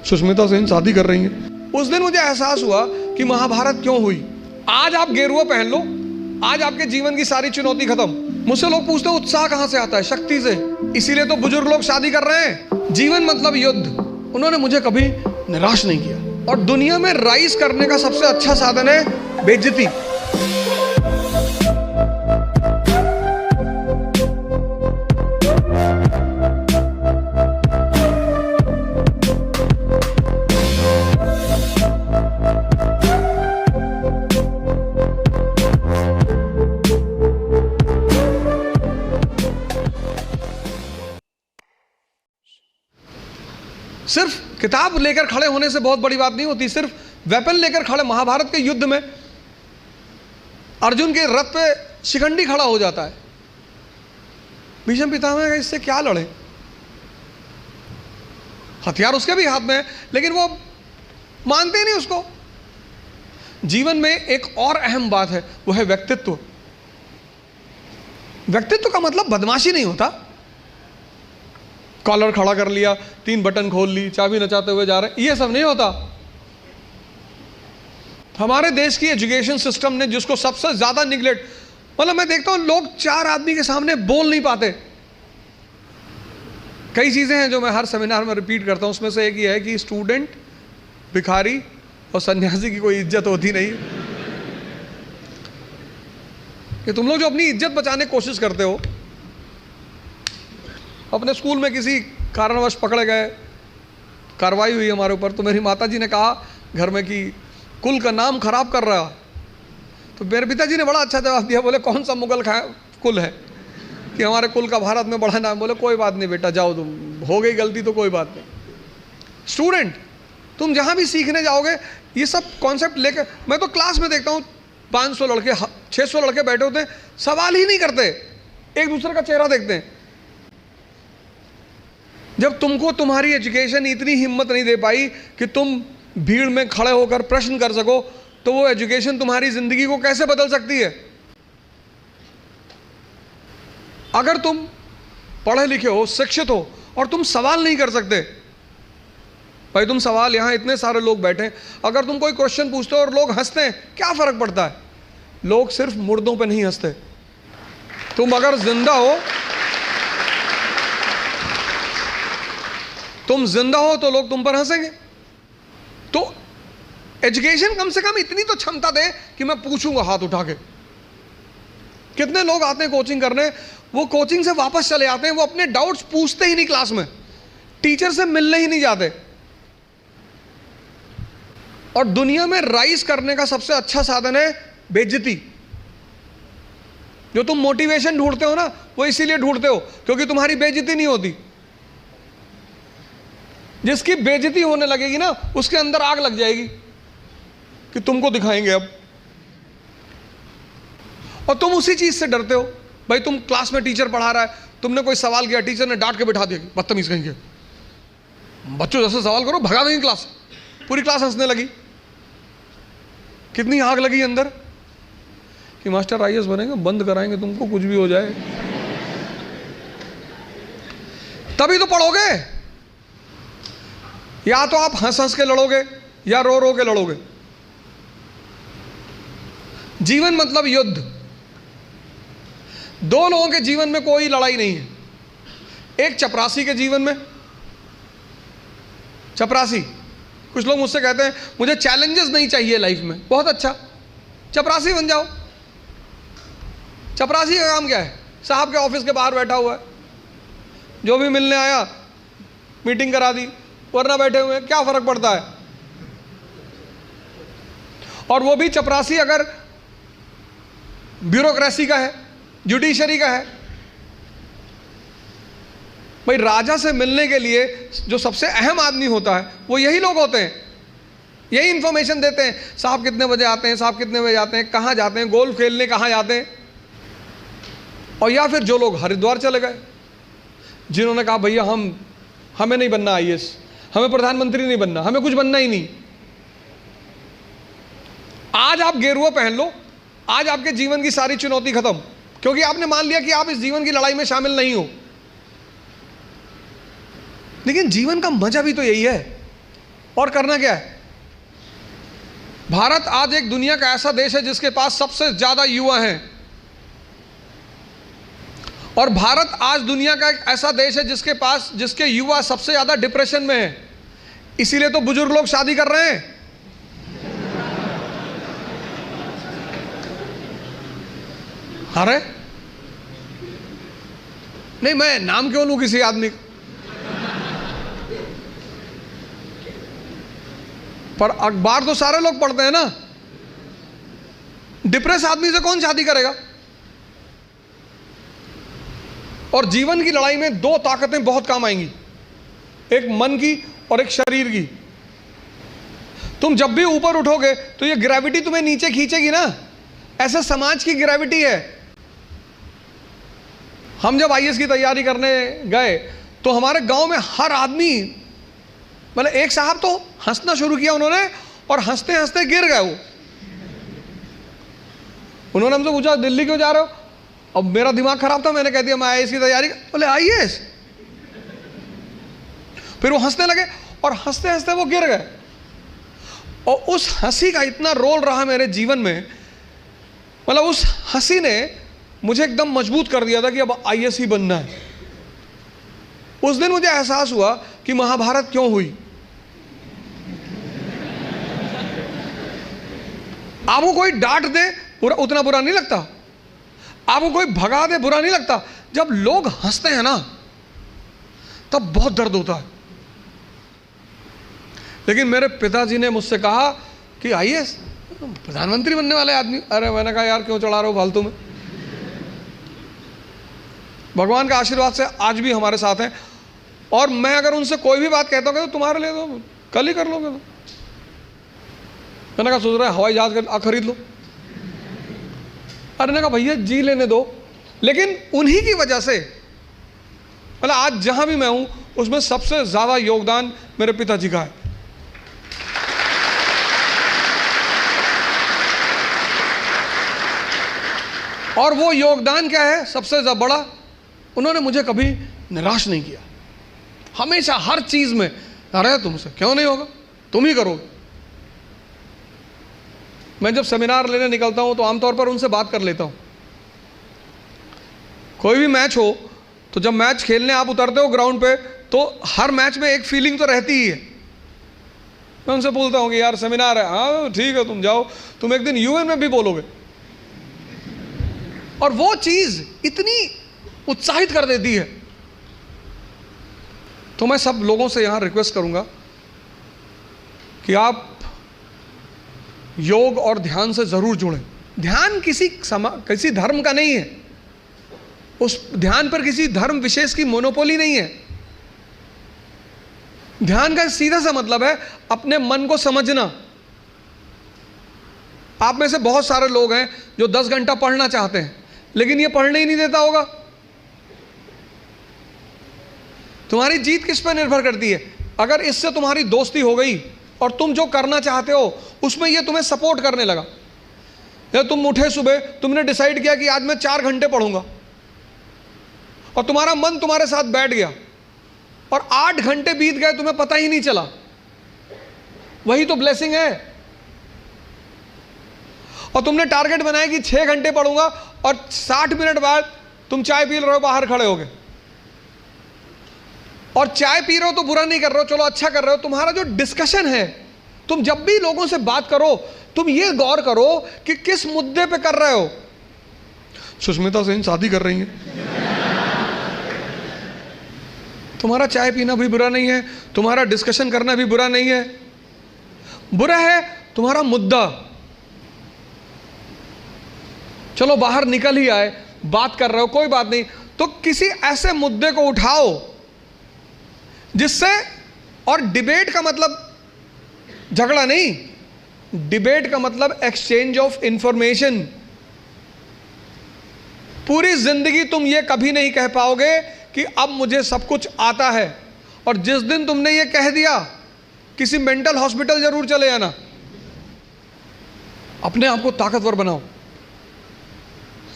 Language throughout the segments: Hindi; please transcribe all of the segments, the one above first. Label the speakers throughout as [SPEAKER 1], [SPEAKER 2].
[SPEAKER 1] सुष्मिता सेन शादी कर रही हैं। उस दिन मुझे एहसास हुआ कि महाभारत क्यों हुई। आज आप गेरुआ पहन लो, आज आपके जीवन की सारी चुनौती खत्म। मुझसे लोग पूछते हैं उत्साह कहां से आता है? शक्ति से। इसीलिए तो बुजुर्ग लोग शादी कर रहे हैं। जीवन मतलब युद्ध। उन्होंने मुझे कभी निराश नहीं किया। और दुनिया में राइज करने का सबसे अच्छा साधन है बेइज्जती। सिर्फ किताब लेकर खड़े होने से बहुत बड़ी बात नहीं होती। सिर्फ वेपन लेकर खड़े, महाभारत के युद्ध में अर्जुन के रथ पे शिखंडी खड़ा हो जाता है। भीष्म पितामह इससे क्या लड़े? हथियार उसके भी हाथ में है, लेकिन वो मानते नहीं उसको। जीवन में एक और अहम बात है, वो है व्यक्तित्व। व्यक्तित्व का मतलब बदमाशी नहीं होता। कॉलर खड़ा कर लिया, 3 बटन खोल ली, चाबी नचाते हुए जा रहे, ये सब नहीं होता। हमारे देश की एजुकेशन सिस्टम ने जिसको सबसे ज्यादा निगलेक्ट, मतलब मैं देखता हूं लोग 4 आदमी के सामने बोल नहीं पाते। कई चीजें हैं जो मैं हर सेमिनार में रिपीट करता हूं, उसमें से एक ये है कि स्टूडेंट, भिखारी और सन्यासी की कोई इज्जत होती नहीं। कि तुम लोग जो अपनी इज्जत बचाने की कोशिश करते हो, अपने स्कूल में किसी कारणवश पकड़े गए, कार्रवाई हुई हमारे ऊपर, तो मेरी माताजी ने कहा घर में कि कुल का नाम खराब कर रहा। तो मेरे पिताजी ने बड़ा अच्छा जवाब दिया, बोले कौन सा मुगल कुल है कि हमारे कुल का भारत में बड़ा नाम? बोले कोई बात नहीं बेटा, जाओ, तुम हो गई गलती तो कोई बात नहीं। स्टूडेंट, तुम जहां भी सीखने जाओगे ये सब कॉन्सेप्ट लेके, मैं तो क्लास में देखता हूँ 500 लड़के 600 लड़के बैठे होते हैं, सवाल ही नहीं करते, एक दूसरे का चेहरा देखते हैं। जब तुमको तुम्हारी एजुकेशन इतनी हिम्मत नहीं दे पाई कि तुम भीड़ में खड़े होकर प्रश्न कर सको, तो वो एजुकेशन तुम्हारी जिंदगी को कैसे बदल सकती है? अगर तुम पढ़े लिखे हो, शिक्षित हो, और तुम सवाल नहीं कर सकते, भाई तुम सवाल, यहां इतने सारे लोग बैठे, अगर तुम कोई क्वेश्चन पूछते हो और लोग हंसते हैं, क्या फर्क पड़ता है? लोग सिर्फ मुर्दों पे नहीं हंसते। तुम अगर जिंदा हो, तुम जिंदा हो तो लोग तुम पर हंसेंगे। तो एजुकेशन कम से कम इतनी तो क्षमता दे कि मैं पूछूंगा हाथ उठा के। कितने लोग आते हैं कोचिंग करने, वो कोचिंग से वापस चले आते हैं, वो अपने डाउट्स पूछते ही नहीं क्लास में, टीचर से मिलने ही नहीं जाते। और दुनिया में राइज करने का सबसे अच्छा साधन है बेइज्जती। जो तुम मोटिवेशन ढूंढते हो ना, वो इसीलिए ढूंढते हो क्योंकि तुम्हारी बेइज्जती नहीं होती। जिसकी बेइज्जती होने लगेगी ना, उसके अंदर आग लग जाएगी कि तुमको दिखाएंगे अब। और तुम उसी चीज से डरते हो। भाई तुम क्लास में टीचर पढ़ा रहा है, तुमने कोई सवाल किया, टीचर ने डांट के बिठा दिया, बदतमीज कहेंगे, बच्चों जैसे सवाल करो, भगा देंगे क्लास। पूरी क्लास हंसने लगी। कितनी आग लगी अंदर कि मास्टर IAS बनेंगे, बंद कराएंगे तुमको, कुछ भी हो जाए। तभी तो पढ़ोगे। या तो आप हंस हंस के लड़ोगे या रो रो के लड़ोगे। जीवन मतलब युद्ध। 2 लोगों के जीवन में कोई लड़ाई नहीं है। एक चपरासी के जीवन में, चपरासी, कुछ लोग मुझसे कहते हैं मुझे चैलेंजेस नहीं चाहिए लाइफ में। बहुत अच्छा, चपरासी बन जाओ। चपरासी का काम क्या है? साहब के ऑफिस के बाहर बैठा हुआ है, जो भी मिलने आया मीटिंग करा दी, वरना बैठे हुए, क्या फर्क पड़ता है? और वो भी चपरासी अगर ब्यूरोक्रेसी का है, जुडिशरी का है। भाई राजा से मिलने के लिए जो सबसे अहम आदमी होता है वो यही लोग होते हैं, यही इंफॉर्मेशन देते हैं। साहब कितने बजे आते हैं, साहब कितने बजे आते हैं, कहाँ जाते हैं, गोल्फ खेलने कहाँ जाते हैं। और या फिर जो लोग हरिद्वार चले गए, जिन्होंने कहा भैया हमें नहीं बनना IAS, हमें प्रधानमंत्री नहीं बनना, हमें कुछ बनना ही नहीं। आज आप गेरुआ पहन लो, आज आपके जीवन की सारी चुनौती खत्म, क्योंकि आपने मान लिया कि आप इस जीवन की लड़ाई में शामिल नहीं हो। लेकिन जीवन का मजा भी तो यही है और करना क्या है? भारत आज एक दुनिया का ऐसा देश है जिसके पास सबसे ज्यादा युवा हैं, और भारत आज दुनिया का एक ऐसा देश है जिसके युवा सबसे ज्यादा डिप्रेशन में है। इसीलिए तो बुजुर्ग लोग शादी कर रहे हैं। अरे नहीं, मैं नाम क्यों लूं किसी आदमी का? पर अखबार तो सारे लोग पढ़ते हैं ना। डिप्रेस आदमी से कौन शादी करेगा? और जीवन की लड़ाई में दो ताकतें बहुत काम आएंगी, एक मन की और एक शरीर की। तुम जब भी ऊपर उठोगे तो ये ग्रेविटी तुम्हें नीचे खींचेगी ना। ऐसे समाज की ग्रेविटी है। हम जब आईएएस की तैयारी करने गए तो हमारे गांव में हर आदमी, मतलब एक साहब तो हंसना शुरू किया उन्होंने, और हंसते हंसते गिर गए वो। उन्होंने हमसे पूछा दिल्ली क्यों जा रहे हो? अब मेरा दिमाग खराब था, मैंने कह दिया मैं आईएएस की तैयारी। बोले आईएएस? फिर वो हंसने लगे और हंसते हंसते वो गिर गए। और उस हंसी का इतना रोल रहा मेरे जीवन में, मतलब उस हंसी ने मुझे एकदम मजबूत कर दिया था कि अब आईएएस ही बनना है। उस दिन मुझे एहसास हुआ कि महाभारत क्यों हुई। आपको कोई डांट दे उतना बुरा नहीं लगता, आपको कोई भगा दे बुरा नहीं लगता। जब लोग हंसते हैं ना तब बहुत दर्द होता है। लेकिन मेरे पिताजी ने मुझसे कहा कि आईएएस प्रधानमंत्री बनने वाले आदमी। अरे मैंने कहा यार क्यों चढ़ा रहे हो फालतू में। भगवान का आशीर्वाद से आज भी हमारे साथ हैं। और मैं अगर उनसे कोई भी बात कहता हूँ तो तुम्हारे लिए तो कल ही कर लोगे। तो मैंने कहा सोच रहा है हवाई जहाज खरीद लो। अरे ने कहा भैया जी लेने दो। लेकिन उन्हीं की वजह से, मतलब आज जहां भी मैं हूं उसमें सबसे ज्यादा योगदान मेरे पिताजी का है। और वो योगदान क्या है सबसे ज्यादा बड़ा? उन्होंने मुझे कभी निराश नहीं किया। हमेशा हर चीज में, अरे तुमसे क्यों नहीं होगा, तुम ही करोगे। मैं जब सेमिनार लेने निकलता हूं तो आमतौर पर उनसे बात कर लेता हूं। कोई भी मैच हो तो जब मैच खेलने आप उतरते हो ग्राउंड पे तो हर मैच में एक फीलिंग तो रहती ही है। मैं उनसे बोलता हूं कि यार सेमिनार है, हाँ ठीक है तुम जाओ, तुम एक दिन यूएन में भी बोलोगे। और वो चीज इतनी उत्साहित कर देती है। तो मैं सब लोगों से यहां रिक्वेस्ट करूंगा कि आप योग और ध्यान से जरूर जुड़ें। ध्यान किसी धर्म का नहीं है, उस ध्यान पर किसी धर्म विशेष की मोनोपोली नहीं है। ध्यान का सीधा सा मतलब है अपने मन को समझना। आप में से बहुत सारे लोग हैं जो 10 घंटा पढ़ना चाहते हैं लेकिन ये पढ़ने ही नहीं देता होगा। तुम्हारी जीत किस पर निर्भर करती है? अगर इससे तुम्हारी दोस्ती हो गई और तुम जो करना चाहते हो उसमें ये तुम्हें सपोर्ट करने लगा, या तुम उठे सुबह, तुमने डिसाइड किया कि आज मैं 4 घंटे पढ़ूंगा और तुम्हारा मन तुम्हारे साथ बैठ गया और 8 घंटे बीत गए तुम्हें पता ही नहीं चला, वही तो ब्लेसिंग है। और तुमने टारगेट बनाया कि 6 घंटे पढ़ूंगा और 60 मिनट बाद तुम चाय पी रहे हो, बाहर खड़े हो गए, और चाय पी रहे हो तो बुरा नहीं कर रहे हो, चलो अच्छा कर रहे हो। तुम्हारा जो डिस्कशन है, तुम जब भी लोगों से बात करो तुम ये गौर करो कि किस मुद्दे पे कर रहे हो। सुष्मिता सेन शादी कर रही है, तुम्हारा चाय पीना भी बुरा नहीं है, तुम्हारा डिस्कशन करना भी बुरा नहीं है। बुरा है तुम्हारा मुद्दा। चलो बाहर निकल ही आए, बात कर रहे हो, कोई बात नहीं, तो किसी ऐसे मुद्दे को उठाओ जिससे, और डिबेट का मतलब झगड़ा नहीं, डिबेट का मतलब एक्सचेंज ऑफ इंफॉर्मेशन। पूरी जिंदगी तुम ये कभी नहीं कह पाओगे कि अब मुझे सब कुछ आता है, और जिस दिन तुमने ये कह दिया किसी मेंटल हॉस्पिटल जरूर चले जाना। अपने आप को ताकतवर बनाओ,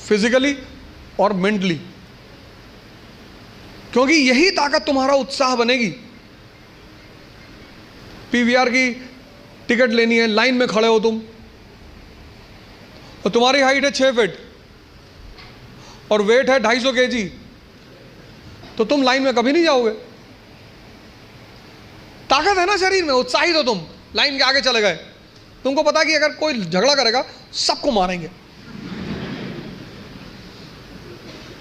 [SPEAKER 1] फिजिकली और मेंटली, क्योंकि यही ताकत तुम्हारा उत्साह बनेगी। पीवीआर की टिकट लेनी है, लाइन में खड़े हो तुम, और तुम्हारी हाइट है 6 फीट और वेट है 250 kg, तो तुम लाइन में कभी नहीं जाओगे। ताकत है ना शरीर में, उत्साहित हो तुम, लाइन के आगे चले गए। तुमको पता कि अगर कोई झगड़ा करेगा सबको मारेंगे।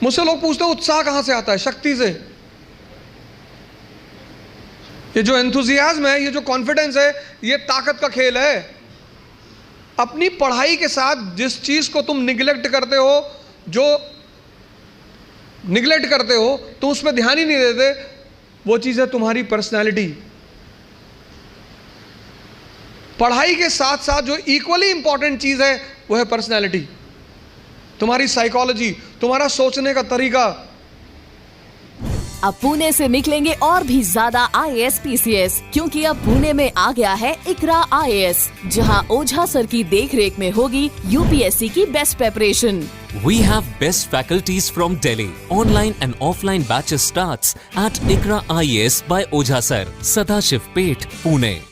[SPEAKER 1] मुझसे लोग पूछते हैं उत्साह कहां से आता है? शक्ति से। ये जो एंथुजियाज्म है, ये जो कॉन्फिडेंस है, ये ताकत का खेल है। अपनी पढ़ाई के साथ जिस चीज को तुम निगलेक्ट करते हो, जो निगलेक्ट करते हो, तुम उस पर ध्यान ही नहीं देते, वो चीज है तुम्हारी पर्सनैलिटी। पढ़ाई के साथ साथ जो इक्वली इंपॉर्टेंट चीज है वो है पर्सनैलिटी, तुम्हारी साइकोलॉजी, तुम्हारा सोचने का तरीका।
[SPEAKER 2] अब पुणे से निकलेंगे और भी ज्यादा IAS PCS, क्योंकि अब पुणे में आ गया है इकरा IAS, जहां ओझा सर की देखरेख में होगी UPSC की best preparation.
[SPEAKER 3] We have best faculties from Delhi. Online and offline batches starts at ICRA IAS by Ojha Sir, Sadashiv Peth, Pune.